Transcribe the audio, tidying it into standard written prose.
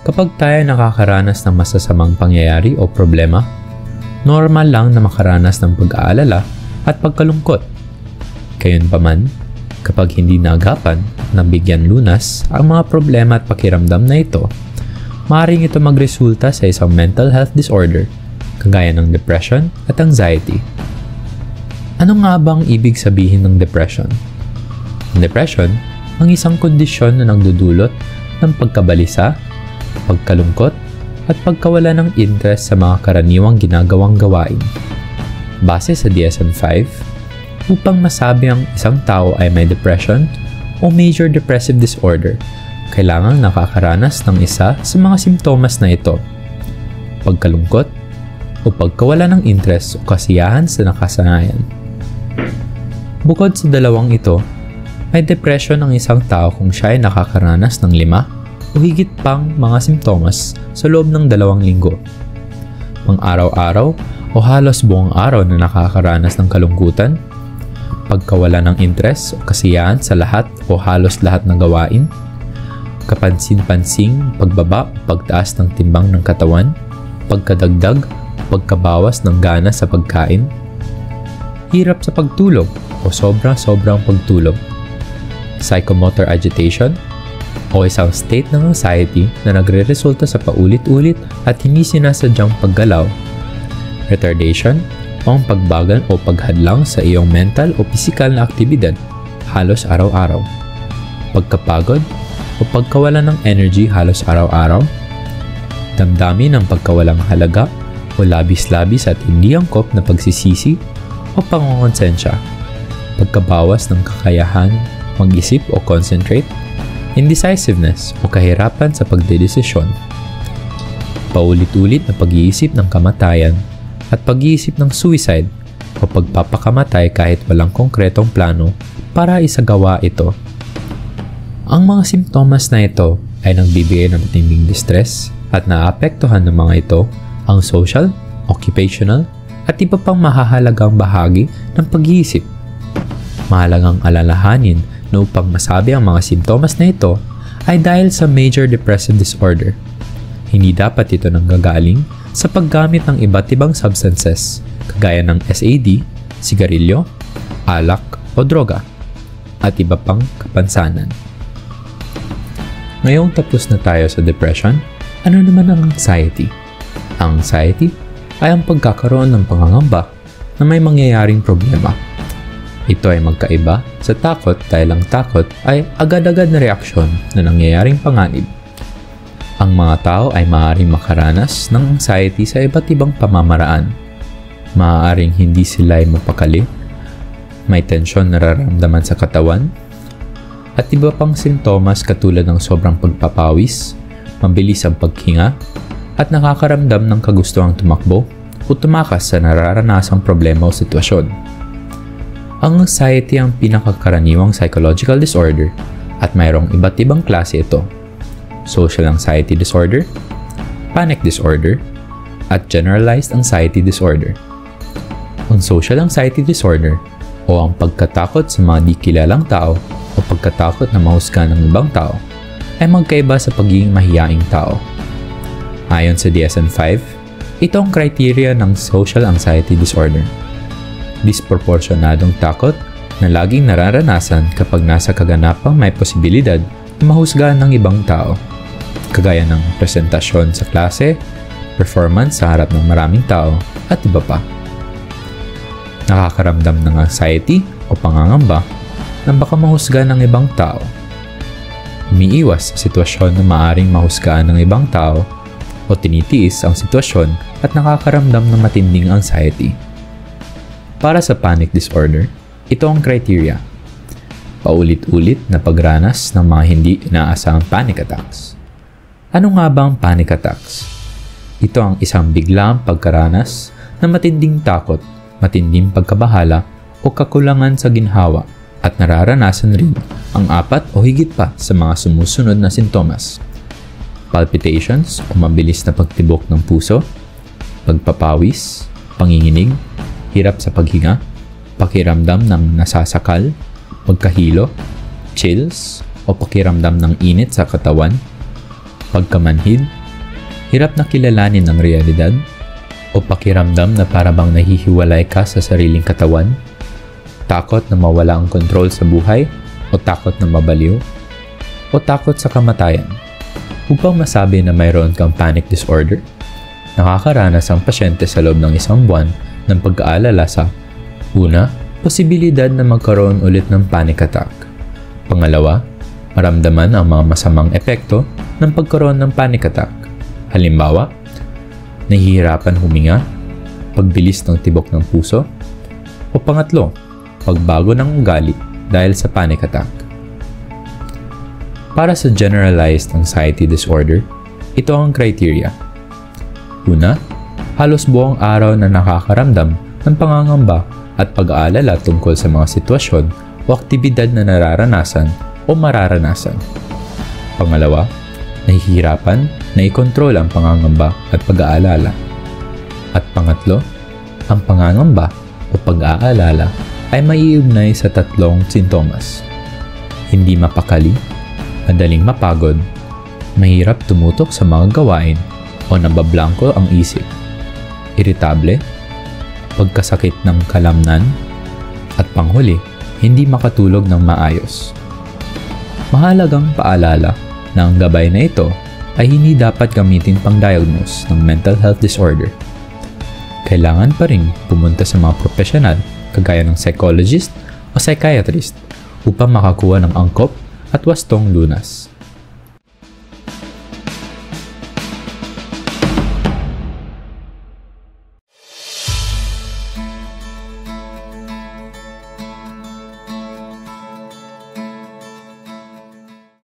Kapag tayo nakakaranas ng masasamang pangyayari o problema, normal lang na makaranas ng pag-aalala at pagkalungkot. Gayunpaman, kapag hindi naagapan na bigyan lunas ang mga problema at pakiramdam na ito, maaaring ito magresulta sa isang mental health disorder, kagaya ng depression at anxiety. Ano nga bang ibig sabihin ng depression? Ang depression ang isang kondisyon na nagdudulot ng pagkabalisa, pagkalungkot, at pagkawala ng interest sa mga karaniwang ginagawang gawain. Base sa DSM-5, upang masabi ang isang tao ay may depression o major depressive disorder, kailangang nakakaranas ng isa sa mga simptomas na ito: pagkalungkot o pagkawala ng interest o kasiyahan sa nakasanayan. Bukod sa dalawang ito, may depression ang isang tao kung siya ay nakakaranas ng 5 o higit pang mga simptomas sa loob ng 2 linggo. Pang-araw-araw o halos buong araw na nakakaranas ng kalungkutan, pagkawala ng interest o kasiyahan sa lahat o halos lahat ng gawain, kapansin-pansing pagbaba o pagtaas ng timbang ng katawan, pagkadagdag o pagkabawas ng gana sa pagkain, hirap sa pagtulog o sobrang pagtulog, psychomotor agitation o isang state ng anxiety na nagre-resulta sa paulit-ulit at hindi sinasadyang paggalaw, retardation o ang pagbagal o paghadlang sa iyong mental o physical na aktibidad halos araw-araw, pagkapagod o pagkawala ng energy halos araw-araw, damdamin ng pagkawalang halaga o labis-labis at hindi angkop na pagsisisi o pangongonsensya, pagkabawas ng kakayahan mag-isip o concentrate, indecisiveness o kahirapan sa pagdedesisyon, paulit-ulit na pag-iisip ng kamatayan at pag-iisip ng suicide o pagpapakamatay kahit walang konkretong plano para isagawa ito. Ang mga simptomas na ito ay nagbibigay ng matinding distress at naapektuhan ng mga ito ang social, occupational at iba pang mahahalagang bahagi ng pag-iisip. Mahalagang alalahanin na upang masabi ang mga simptomas na ito ay dahil sa major depressive disorder. Hindi dapat ito nanggagaling sa paggamit ng iba't ibang substances kagaya ng SAD, sigarilyo, alak o droga, at iba pang kapansanan. Ngayong tapos na tayo sa depression, ano naman ang anxiety? Ang anxiety ay ang pagkakaroon ng pangangamba na may mangyayaring problema. Ito ay magkaiba sa takot dahil ang takot ay agad-agad na reaksyon na nangyayaring panganib. Ang mga tao ay maaaring makaranas ng anxiety sa iba't ibang pamamaraan. Maaaring hindi sila ay mapakali, may tensyon na nararamdaman sa katawan, at iba pang sintomas katulad ng sobrang pagpapawis, mabilis ang paghinga, at nakakaramdam ng kagustuhang tumakbo o tumakas sa nararanasang problema o sitwasyon. Ang anxiety ang pinakakaraniwang psychological disorder at mayroong iba't ibang klase ito: social anxiety disorder, panic disorder, at generalized anxiety disorder. Ang social anxiety disorder o ang pagkatakot sa mga di kilalang tao o pagkatakot na mahusgahan ng ibang tao ay magkaiba sa pagiging mahiyaing tao. Ayon sa DSM-5, ito ang criteria ng social anxiety disorder: disproporsyonadong takot na laging nararanasan kapag nasa kaganapang may posibilidad na mahusgahan ng ibang tao, kagaya ng presentasyon sa klase, performance sa harap ng maraming tao, at iba pa. Nakakaramdam ng anxiety o pangangamba na baka mahusgahan ng ibang tao. Umiiwas sa sitwasyon na maaaring mahusgahan ng ibang tao o tinitiis ang sitwasyon at nakakaramdam ng matinding anxiety. Para sa panic disorder, ito ang criteria: paulit-ulit na pagranas ng mga hindi inaasahang panic attacks. Ano nga ba ang panic attacks? Ito ang isang biglaang pagkaranas ng matinding takot, matinding pagkabahala o kakulangan sa ginhawa, at nararanasan rin ang 4 o higit pa sa mga sumusunod na sintomas: palpitations o mabilis na pagtibok ng puso, pagpapawis, panginginig, hirap sa paghinga, pakiramdam ng nasasakal, pagkahilo, chills o pakiramdam ng init sa katawan, pagkamanhid, hirap na kilalanin ang realidad, o pakiramdam na parabang nahihiwalay ka sa sariling katawan, takot na mawala ang kontrol sa buhay, o takot na mabaliw, o takot sa kamatayan. Upang masabi na mayroon kang panic disorder, nakakaranas ang pasyente sa loob ng 1 buwan ng pag-aalala sa una, posibilidad na magkaroon ulit ng panic attack. Pangalawa, maramdaman ang mga masamang epekto ng pagkaroon ng panic attack. Halimbawa, nahihirapan huminga, pagbilis ng tibok ng puso, o pangatlo, pagbago ng ugali dahil sa panic attack. Para sa generalized anxiety disorder, ito ang criteria. Una, halos buong araw na nakakaramdam ng pangangamba at pag-aalala tungkol sa mga sitwasyon o aktibidad na nararanasan o mararanasan. Pangalawa, nahihirapan na ikontrol ang pangangamba at pag-aalala. At pangatlo, ang pangangamba o pag-aalala ay maiugnay sa 3 sintomas. Hindi mapakali, madaling mapagod, mahirap tumutok sa mga gawain o nabablangko ang isip, iritable, pagkasakit ng kalamnan, at panghuli, hindi makatulog ng maayos. Mahalagang paalala na ang gabay na ito ay hindi dapat gamitin pang-diagnose ng mental health disorder. Kailangan pa rin pumunta sa mga profesional kagaya ng psychologist o psychiatrist upang makakuha ng angkop at wastong lunas.